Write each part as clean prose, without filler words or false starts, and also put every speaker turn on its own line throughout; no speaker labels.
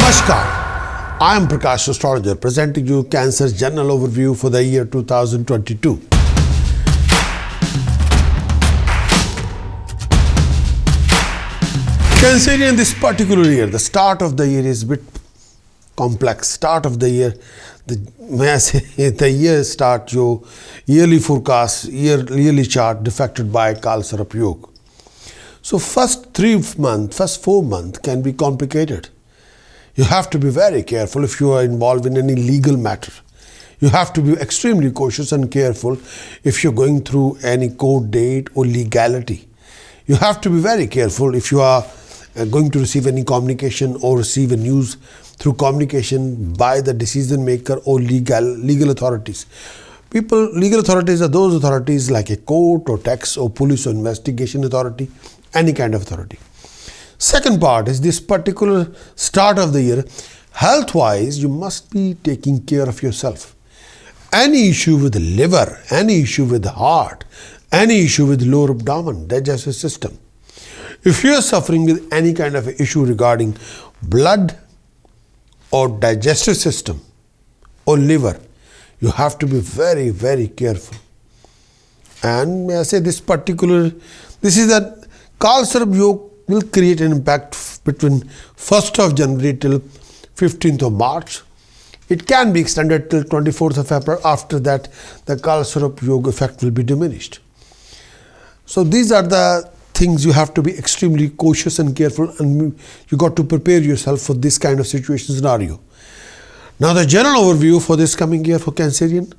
Namaskar. I am Prakash, astrologer, presenting you Cancer's general overview for the year 2022. Cancerian, this particular year, the start of the year is a bit complex. Start of the year, the year start, your yearly forecast, yearly chart defected by Cancer Yearly. So first 4 months can be complicated. You have to be very careful if you are involved in any legal matter. You have to be extremely cautious and careful if you're going through any court date or legality. You have to be very careful if you are going to receive any communication or receive a news through communication by the decision maker or legal authorities. Legal authorities are those authorities like a court or tax or police or investigation authority, any kind of authority. Second part is this particular start of the year. Health-wise, you must be taking care of yourself. Any issue with the liver, any issue with the heart, any issue with lower abdomen, digestive system. If you are suffering with any kind of issue regarding blood or digestive system or liver, you have to be very, very careful. And may I say this is that Cancer Yearly will create an impact between 1st of January till 15th of March. It can be extended till 24th of April. After that, the Cancer Yearly effect will be diminished. So these are the things you have to be extremely cautious and careful, and you got to prepare yourself for this kind of situation scenario. Now the general overview for this coming year for Cancerian.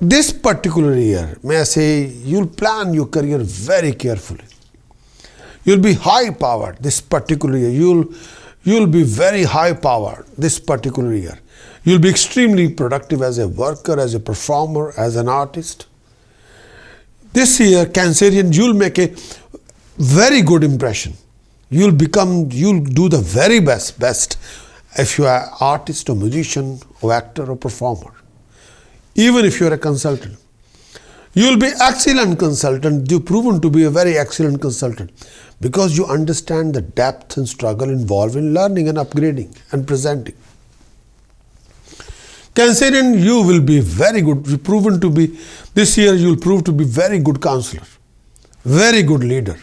This particular year, may I say, you'll plan your career very carefully. You'll be high powered this particular year. You'll be very high powered this particular year. You'll be extremely productive as a worker, as a performer, as an artist. This year, Cancerian, you'll make a very good impression. You'll do the very best if you are an artist or musician or actor or performer. Even if you're a consultant. You'll be excellent consultant. You've proven to be a very excellent consultant because you understand the depth and struggle involved in learning and upgrading and presenting. Cancerian, you will be very good. This year you'll prove to be very good counselor, very good leader.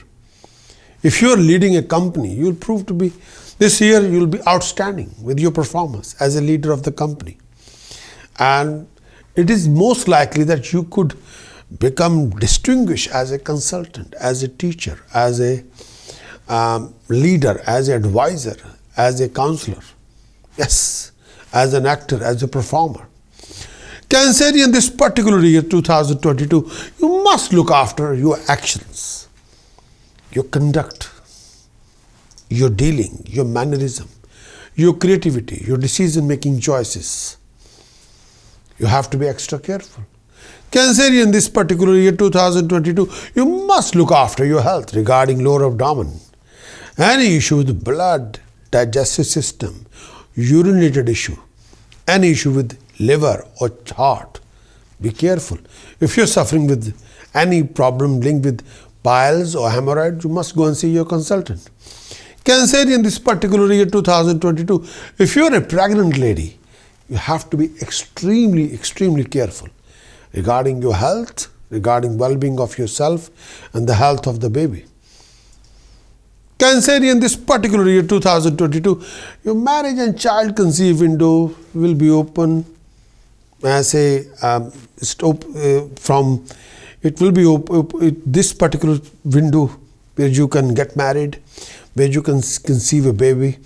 If you're leading a company, this year you'll be outstanding with your performance as a leader of the company. And it is most likely that you could become distinguished as a consultant, as a teacher, as a leader, as an advisor, as a counselor. Yes, as an actor, as a performer. Cancerian, this particular year, 2022, you must look after your actions, your conduct, your dealing, your mannerism, your creativity, your decision-making choices. You have to be extra careful. Cancerian, this particular year, 2022, you must look after your health regarding lower abdomen. Any issue with blood, digestive system, urinated issue, any issue with liver or heart, be careful. If you're suffering with any problem linked with piles or hemorrhoid, you must go and see your consultant. Cancerian, this particular year, 2022, if you're a pregnant lady, you have to be extremely, extremely careful regarding your health, regarding well-being of yourself and the health of the baby. Cancerian, this particular year, 2022, your marriage and child conceive window will be open. This particular window where you can get married, where you can conceive a baby.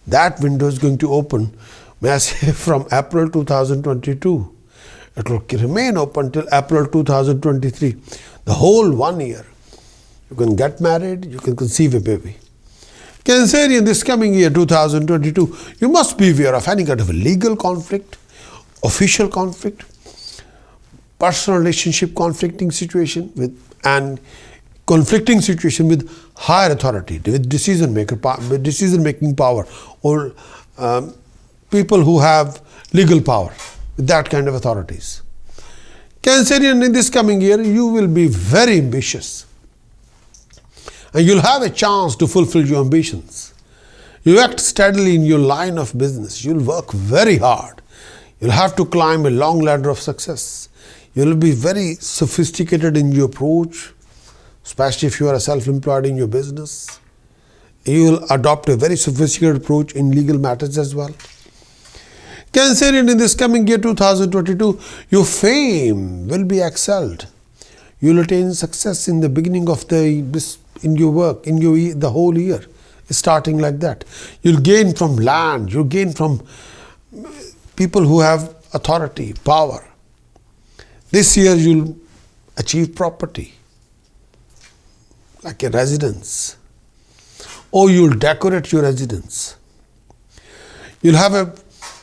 That window is going to open, may I say, from April 2022. It will remain open till April 2023. The whole 1 year. You can get married, you can conceive a baby. Cancerian, this coming year, 2022, you must be aware of any kind of a legal conflict, official conflict, personal relationship conflicting situation with higher authority, with decision-making power, or people who have legal power, with that kind of authorities. Cancerian, in this coming year, you will be very ambitious. And you'll have a chance to fulfill your ambitions. You act steadily in your line of business. You'll work very hard. You'll have to climb a long ladder of success. You'll be very sophisticated in your approach, especially if you are self-employed in your business. You will adopt a very sophisticated approach in legal matters as well. Cancerian, in this coming year 2022, your fame will be excelled. You'll attain success in the beginning of in your work, the whole year, starting like that. You'll gain from land, you'll gain from people who have authority, power. This year you'll achieve property, like a residence, or you'll decorate your residence. You'll have a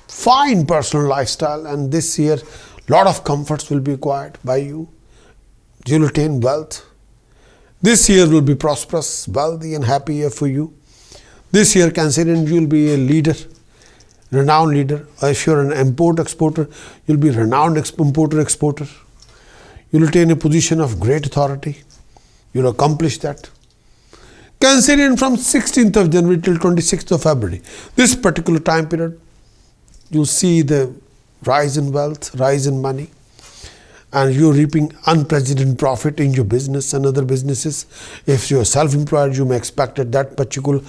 fine personal lifestyle, and this year lot of comforts will be acquired by you. You'll attain wealth. This year will be prosperous, wealthy and happy year for you. This year, Cancerian, you'll be a leader, renowned leader. Or if you're an import-exporter, you'll be a renowned importer-exporter. You'll attain a position of great authority. You'll accomplish that. Cancerian, from 16th of January till 26th of February, this particular time period, you'll see the rise in wealth, rise in money, and you're reaping unprecedented profit in your business and other businesses. If you're self-employed, you may expect at that particular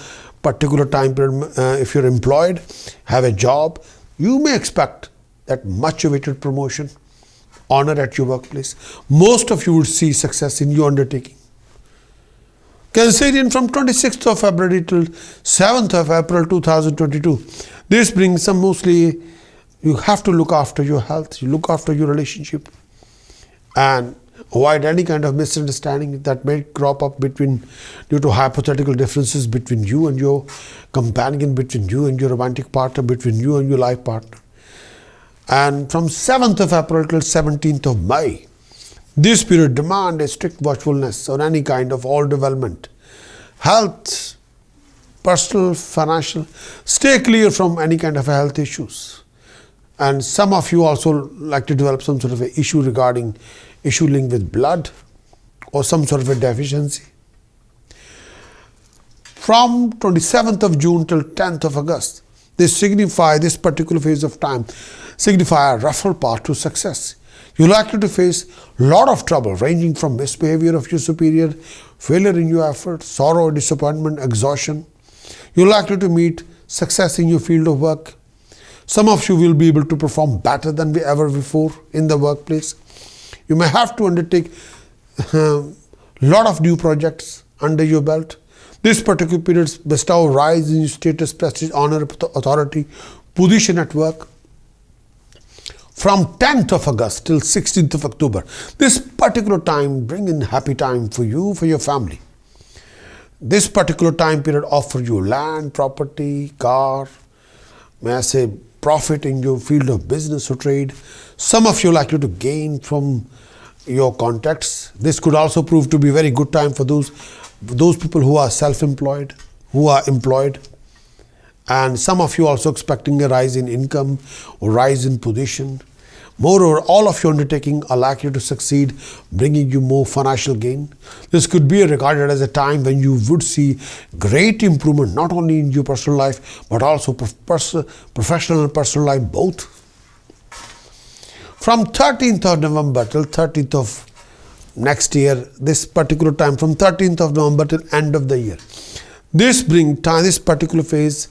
time period, if you're employed, have a job, you may expect that much awaited promotion, honor at your workplace. Most of you would see success in your undertaking. Cancerian, from 26th of February till 7th of April 2022, this brings some mostly, you have to look after your health, you look after your relationship, and avoid any kind of misunderstanding that may crop up due to hypothetical differences between you and your companion, between you and your romantic partner, between you and your life partner. And from 7th of April till 17th of May, this period demand a strict watchfulness on any kind of all development, health, personal, financial. Stay clear from any kind of health issues. And some of you also like to develop some sort of an issue linked with blood or some sort of a deficiency. From 27th of June till 10th of August, this particular phase of time signify a rougher path to success. You're likely to face a lot of trouble ranging from misbehavior of your superior, failure in your efforts, sorrow, disappointment, exhaustion. You're likely to meet success in your field of work. Some of you will be able to perform better than ever before in the workplace. You may have to undertake a lot of new projects under your belt. This particular period bestow rise in status, prestige, honor, authority, position at work. From 10th of August till 16th of October, this particular time bring in happy time for you, for your family. This particular time period offer you land, property, car, may I say profit in your field of business or trade. Some of you are likely to gain from your contacts. This could also prove to be a very good time for those people who are self-employed, who are employed. And some of you also expecting a rise in income or rise in position. Moreover, all of your undertaking are likely to succeed, bringing you more financial gain. This could be regarded as a time when you would see great improvement, not only in your personal life, but also professional and personal life both. From 13th of November till 30th of next year, this particular time, from 13th of November till end of the year, this particular phase,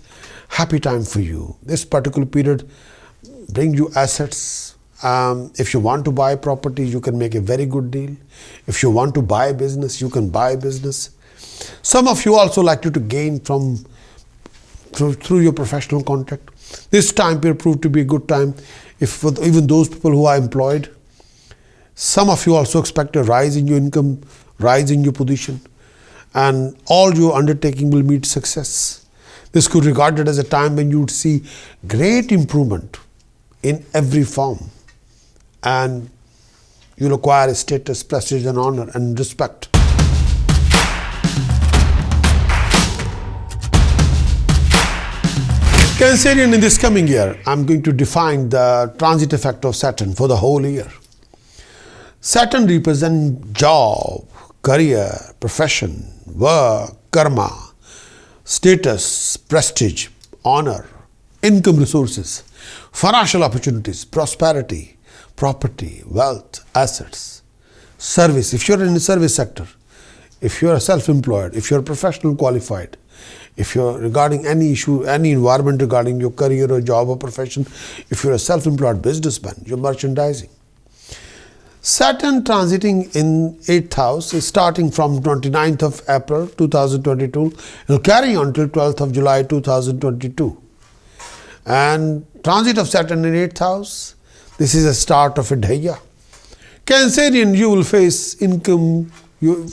happy time for you. This particular period bring you assets. If you want to buy property, you can make a very good deal. If you want to buy business, you can buy business. Some of you also likely to gain through your professional contact. This time period proved to be a good time for even those people who are employed. Some of you also expect a rise in your income, rise in your position, and all your undertaking will meet success. This could be regarded as a time when you would see great improvement in every form, and you'll acquire a status, prestige and honor and respect. Cancerian, in this coming year, I'm going to define the transit effect of Saturn for the whole year. Saturn represents job, career, profession, work, karma, status, prestige, honor, income resources, financial opportunities, prosperity, property, wealth, assets, service. If you're in the service sector, if you're self-employed, if you're professional qualified, if you're regarding any issue, any environment regarding your career or job or profession, if you're a self-employed businessman, you're merchandising. Saturn transiting in 8th house is starting from 29th of April 2022. It will carry on till 12th of July 2022. And transit of Saturn in 8th house, this is a start of a dhaya. Cancerian, you will face income, you'll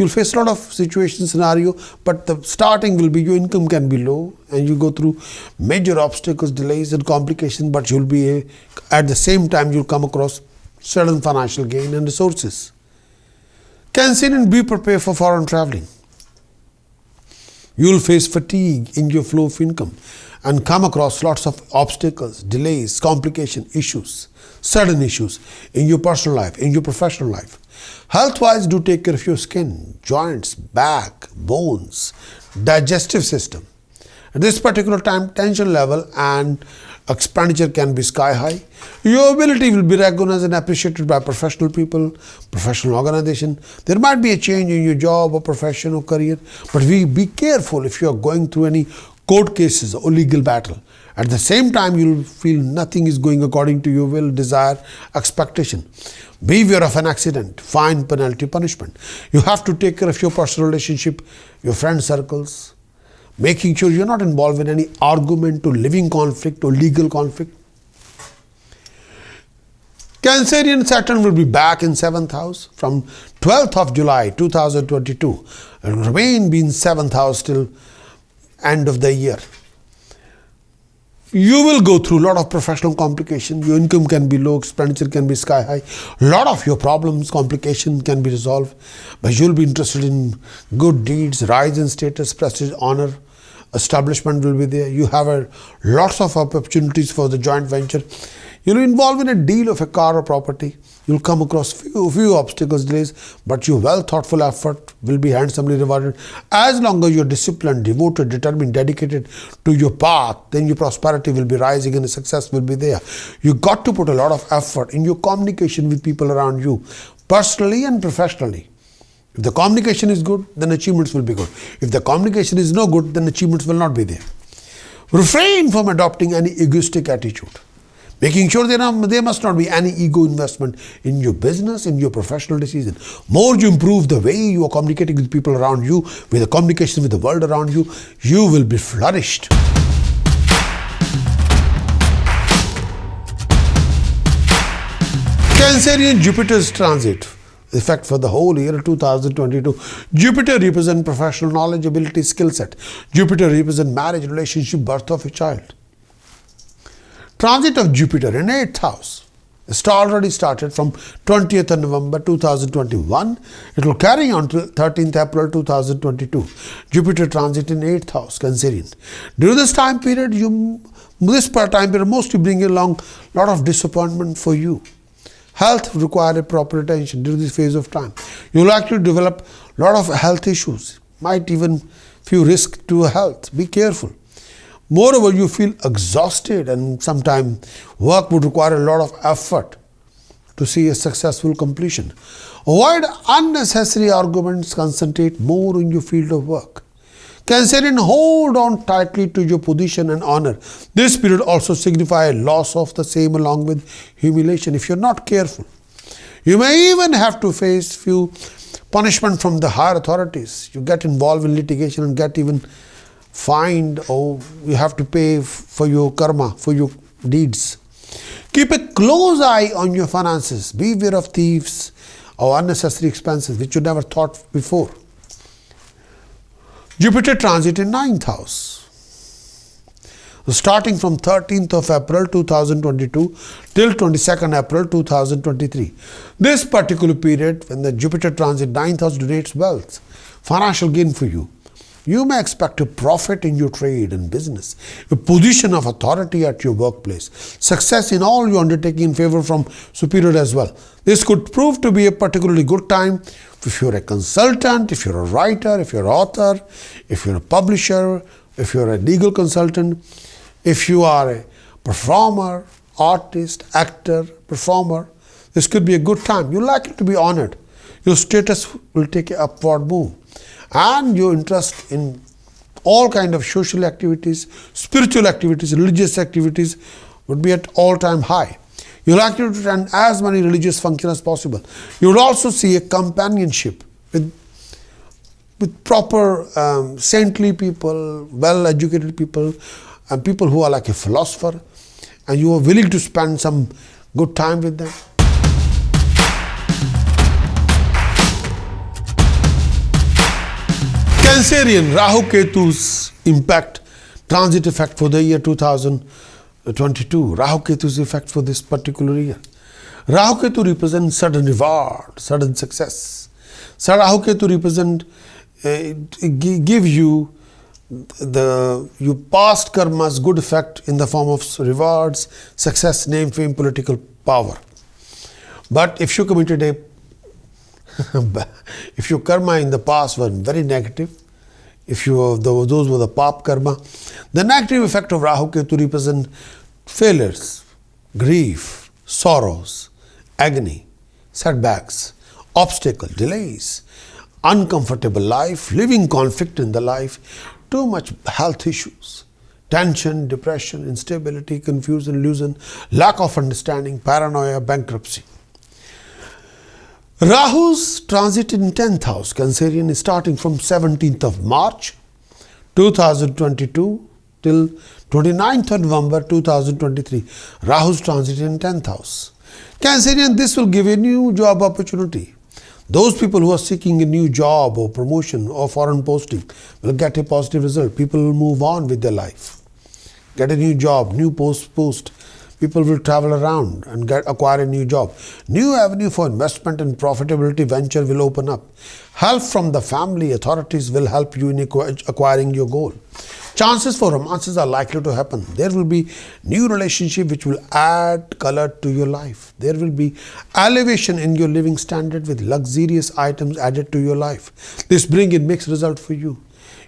face a lot of situation scenario, but the starting will be your income can be low and you go through major obstacles, delays and complications, but you'll be at the same time you'll come across certain financial gain and resources. Cancerian, be prepared for foreign traveling. You will face fatigue in your flow of income and come across lots of obstacles, delays, complications, issues, certain issues in your personal life, in your professional life. Health-wise, do take care of your skin, joints, back, bones, digestive system. At this particular time, tension level and expenditure can be sky high. Your ability will be recognized and appreciated by professional people, professional organization. There might be a change in your job or profession or career, but be careful if you are going through any court cases or legal battle. At the same time, you will feel nothing is going according to your will, desire, expectation. Beware of an accident, fine, penalty, punishment. You have to take care of your personal relationship, your friend circles, making sure you're not involved in any argument or living conflict or legal conflict. Cancerian, Saturn will be back in 7th house from 12th of July 2022 and remain in 7th house till end of the year. You will go through a lot of professional complications. Your income can be low, expenditure can be sky high. A lot of your problems, complications can be resolved, but you'll be interested in good deeds, rise in status, prestige, honor, establishment will be there. You have lots of opportunities for the joint venture. You'll be involved in a deal of a car or property. You'll come across few obstacles, delays, but your well thoughtful effort will be handsomely rewarded. As long as you're disciplined, devoted, determined, dedicated to your path, then your prosperity will be rising and success will be there. You got to put a lot of effort in your communication with people around you, personally and professionally. If the communication is good, then achievements will be good. If the communication is no good, then achievements will not be there. Refrain from adopting any egoistic attitude, making sure there must not be any ego investment in your business, in your professional decision. More you improve the way you are communicating with people around you, with the communication with the world around you, you will be flourished. Cancerian, Jupiter's transit. Effect for the whole year 2022. Jupiter represents professional knowledge, ability, skill set. Jupiter represents marriage, relationship, birth of a child. Transit of Jupiter in 8th house. It's already started from 20th of November 2021. It will carry on till 13th April 2022. Jupiter transit in 8th house, Cancerian. During this time period, mostly bring along a lot of disappointment for you. Health requires proper attention during this phase of time. You will actually develop a lot of health issues, might even few risks to health. Be careful. Moreover, you feel exhausted and sometimes work would require a lot of effort to see a successful completion. Avoid unnecessary arguments, concentrate more on your field of work. Cancerian, hold on tightly to your position and honor. This period also signifies loss of the same along with humiliation if you're not careful. You may even have to face few punishment from the higher authorities. You get involved in litigation and get even fined, or you have to pay for your karma, for your deeds. Keep a close eye on your finances. Beware of thieves or unnecessary expenses which you never thought before. Jupiter transit in 9th house. Starting from 13th of April 2022 till 22nd April 2023. This particular period when the Jupiter transit 9th house donates wealth, financial gain for you. You may expect a profit in your trade and business, a position of authority at your workplace, success in all you undertake in favor from superior as well. This could prove to be a particularly good time if you're a consultant, if you're a writer, if you're an author, if you're a publisher, if you're a legal consultant, if you are a performer, artist, actor, performer. This could be a good time. You're likely to be honored. Your status will take an upward move. And your interest in all kind of social activities, spiritual activities, religious activities would be at all-time high. You're likely to attend as many religious functions as possible. You would also see a companionship with proper saintly people, well-educated people, and people who are like a philosopher, and you are willing to spend some good time with them. Cancerian, Rahu Ketu's impact, transit effect for the year 2022. Rahu Ketu's effect for this particular year. Rahu Ketu represents sudden reward, sudden success. So Rahu Ketu represent give you your past karma's good effect in the form of rewards, success, name, fame, political power. But if you committed if your karma in the past were very negative, if those were the pap karma, the negative effect of Rahu Ketu represent failures, grief, sorrows, agony, setbacks, obstacles, delays, uncomfortable life, living conflict in the life, too much health issues, tension, depression, instability, confusion, illusion, lack of understanding, paranoia, bankruptcy. Rahu's transit in 10th house, Cancerian, is starting from 17th of March 2022 till 29th of November 2023. Rahu's transit in 10th house. Cancerian, this will give a new job opportunity. Those people who are seeking a new job or promotion or foreign posting will get a positive result. People will move on with their life, get a new job, new post. People will travel around and acquire a new job. New avenue for investment and profitability venture will open up. Help from the family authorities will help you in acquiring your goal. Chances for romances are likely to happen. There will be new relationship which will add color to your life. There will be elevation in your living standard with luxurious items added to your life. This brings in mixed result for you.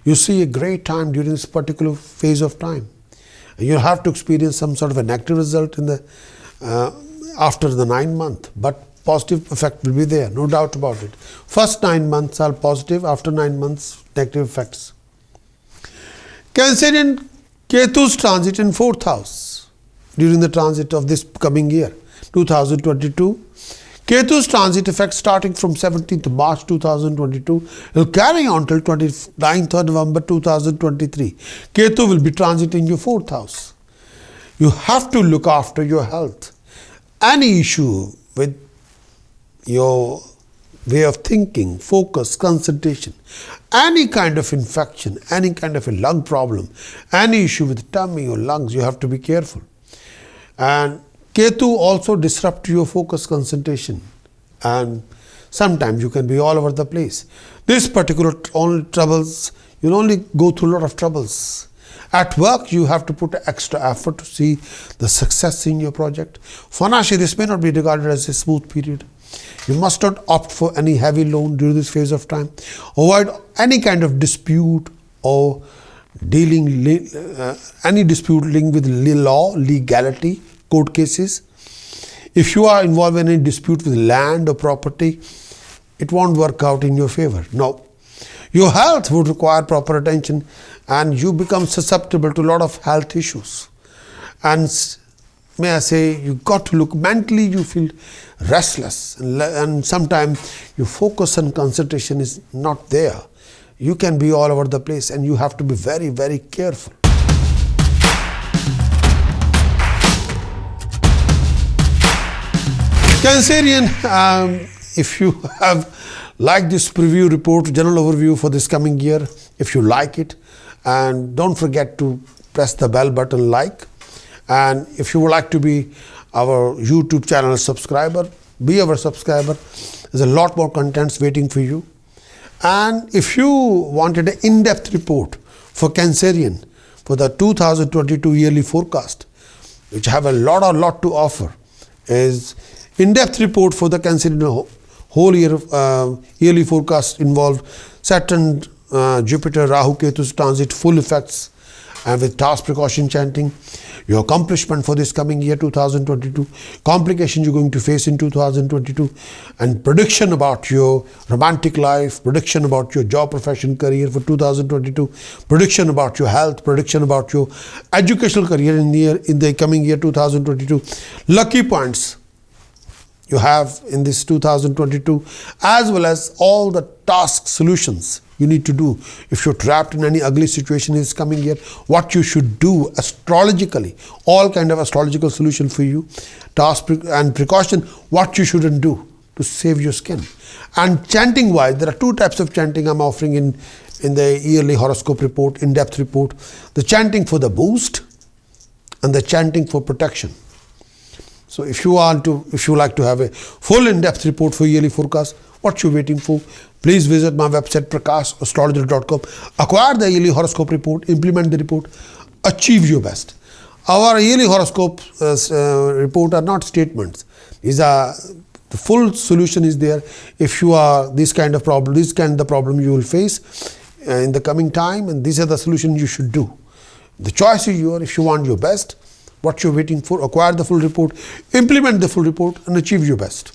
You see a great time during this particular phase of time. You'll have to experience some sort of a negative result in the after the 9 months, but positive effect will be there, no doubt about it. First 9 months are positive, after 9 months negative effects. Cancerian, Ketu's transit in 4th house during the transit of this coming year 2022. Ketu's transit effect starting from 17th March 2022 will carry on till 29th of November 2023. Ketu will be transiting your 4th house. You have to look after your health. Any issue with your way of thinking, focus, concentration, any kind of infection, any kind of a lung problem, any issue with tummy or lungs, you have to be careful. And Ketu also disrupt your focus, concentration, and sometimes you can be all over the place. This particular troubles, you'll only go through a lot of troubles. At work, you have to put extra effort to see the success in your project. Financially, this may not be regarded as a smooth period. You must not opt for any heavy loan during this phase of time. Avoid any kind of dispute or any dispute linked with law, legality, court cases. If you are involved in any dispute with land or property, it won't work out in your favor. No. Your health would require proper attention and you become susceptible to a lot of health issues. And may I say, you got to look mentally, you feel restless and sometimes your focus and concentration is not there. You can be all over the place and you have to be very, very careful. Cancerian, if you have liked this preview report, general overview for this coming year, if you like it, and don't forget to press the bell button like. And if you would like to be our YouTube channel subscriber, be our subscriber. There's a lot more contents waiting for you. And if you wanted an in-depth report for Cancerian for the 2022 yearly forecast, which have a lot to offer, is in-depth report for the Cancerian whole year yearly forecast involved Saturn, Jupiter, Rahu, Ketu's transit, full effects, and with task precaution chanting, your accomplishment for this coming year 2022, complications you're going to face in 2022, and prediction about your romantic life, prediction about your job, profession, career for 2022, prediction about your health, prediction about your educational career in the coming year 2022, lucky points you have in this 2022, as well as all the task solutions you need to do if you're trapped in any ugly situation in this coming year, what you should do astrologically, all kind of astrological solution for you, task and precaution, what you shouldn't do to save your skin. And chanting wise, there are two types of chanting I'm offering in the yearly horoscope report, in-depth report: the chanting for the boost and the chanting for protection. So if you like to have a full in-depth report for yearly forecast, what you're waiting for? Please visit my website prakashastrology.com. Acquire the yearly horoscope report, implement the report, achieve your best. Our yearly horoscope report are not statements. The full solution is there. If you are this kind of problem you will face in the coming time, and these are the solutions you should do. The choice is yours. If you want your best, what you're waiting for, acquire the full report, implement the full report, and achieve your best.